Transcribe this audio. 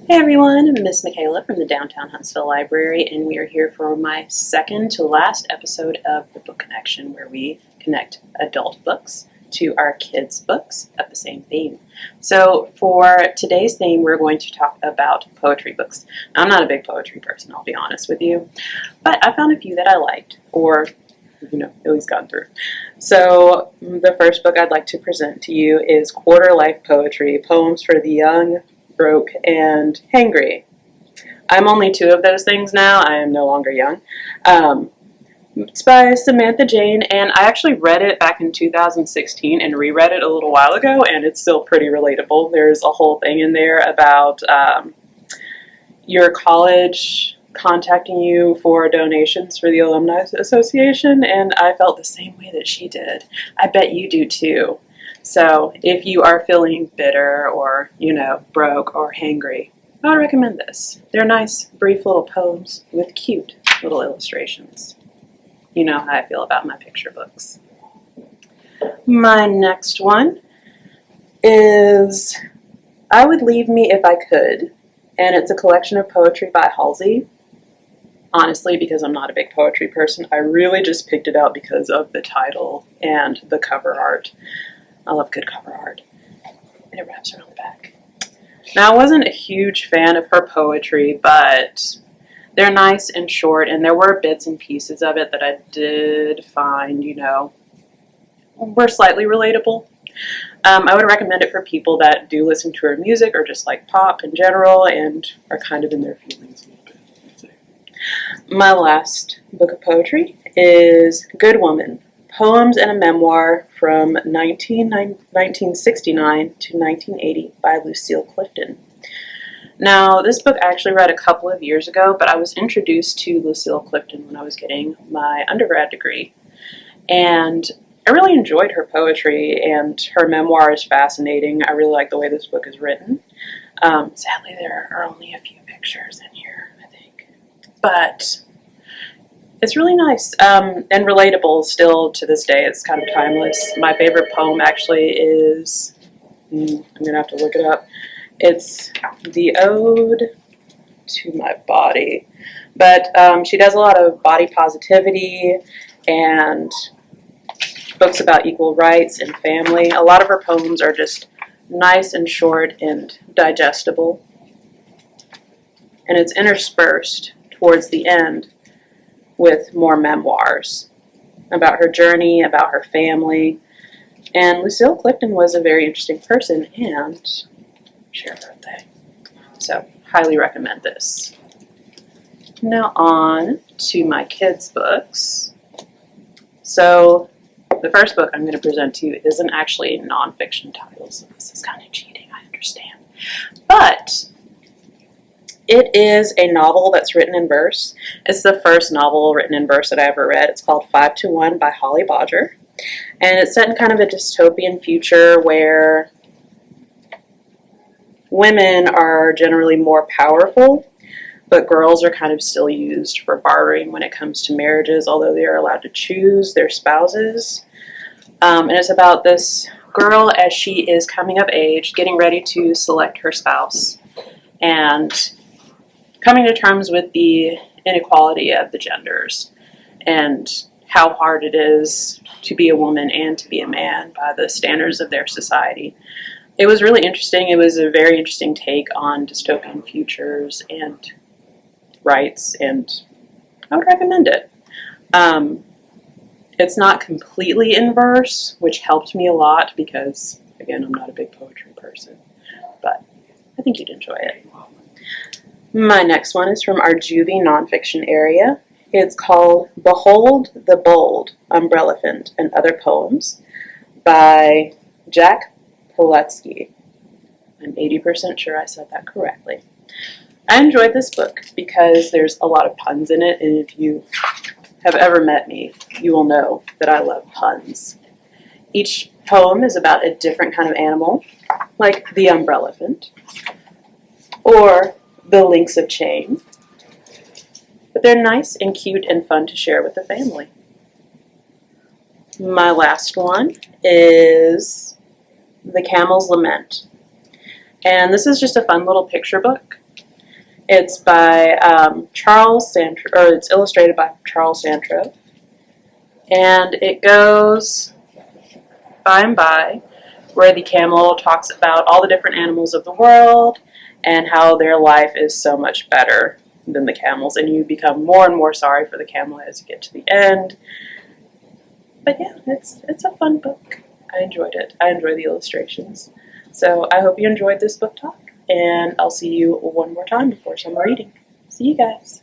Hey everyone, I'm Miss Michaela from the Downtown Huntsville Library, and we are here for my second to last episode of the Book Connection, where we connect adult books to our kids' books of the same theme. So for today's theme, we're going to talk about poetry books. Now, I'm not a big poetry person, I'll be honest with you, but I found a few that I liked, or at least got through. So the first book I'd like to present to you is Quarter Life Poetry, Poems for the Young, Broke, and Hangry. I'm only two of those things now. I am no longer young. It's by Samantha, Jayne, and I actually read it back in 2016 and reread it a little while ago, and it's still pretty relatable. There's a whole thing in there about your college contacting you for donations for the Alumni Association, and I felt the same way that she did. I bet you do too. So if you are feeling bitter or, broke or hangry, I would recommend this. They're nice, brief little poems with cute little illustrations. You know how I feel about my picture books. My next one is I Would Leave Me If I Could, and it's a collection of poetry by Halsey. Honestly, because I'm not a big poetry person, I really just picked it out because of the title and the cover art. I love good cover art. And it wraps around the back. Now, I wasn't a huge fan of her poetry, but they're nice and short, and there were bits and pieces of it that I did find, were slightly relatable. I would recommend it for people that do listen to her music or just like pop in general and are kind of in their feelings a little bit. My last book of poetry is Good Woman, Poems and a Memoir from 1969 to 1980 by Lucille Clifton. Now, this book I actually read a couple of years ago, but I was introduced to Lucille Clifton when I was getting my undergrad degree. And I really enjoyed her poetry, and her memoir is fascinating. I really like the way this book is written. Sadly, there are only a few pictures in here, I think. But it's really nice and relatable still to this day. It's kind of timeless. My favorite poem actually is, I'm going to have to look it up. It's the Ode to My Body. But she does a lot of body positivity and books about equal rights and family. A lot of her poems are just nice and short and digestible. And it's interspersed towards the end with more memoirs about her journey, about her family. And Lucille Clifton was a very interesting person, and share birthday. So, highly recommend this. Now on to my kids' books. So, the first book I'm going to present to you isn't actually a nonfiction title, so this is kind of cheating, I understand. But it is a novel that's written in verse. It's the first novel written in verse that I ever read. It's called 5 to 1 by Holly Bodger. And it's set in kind of a dystopian future where women are generally more powerful, but girls are kind of still used for bartering when it comes to marriages, although they are allowed to choose their spouses. And it's about this girl as she is coming of age, getting ready to select her spouse, and coming to terms with the inequality of the genders and how hard it is to be a woman and to be a man by the standards of their society. It was really interesting. It was a very interesting take on dystopian futures and rights, and I would recommend it. It's not completely in verse, which helped me a lot because, again, I'm not a big poetry person, but I think you'd enjoy it. My next one is from our juvie nonfiction area. It's called Behold the Bold, Umbrellaphant, and Other Poems by Jack Prelutsky. I'm 80% sure I said that correctly. I enjoyed this book because there's a lot of puns in it, and if you have ever met me, you will know that I love puns. Each poem is about a different kind of animal, like the Umbrellaphant, or the links of chain, but they're nice and cute and fun to share with the family. My last one is The Camel's Lament, and this is just a fun little picture book. It's by Charles Santore, or it's illustrated by Charles Santore, and it goes by and by, where the camel talks about all the different animals of the world and how their life is so much better than the camels, and you become more and more sorry for the camel as you get to the end. But yeah, it's a fun book. I enjoyed it. I enjoy the illustrations. So I hope you enjoyed this book talk, and I'll see you one more time before summer reading. See you guys.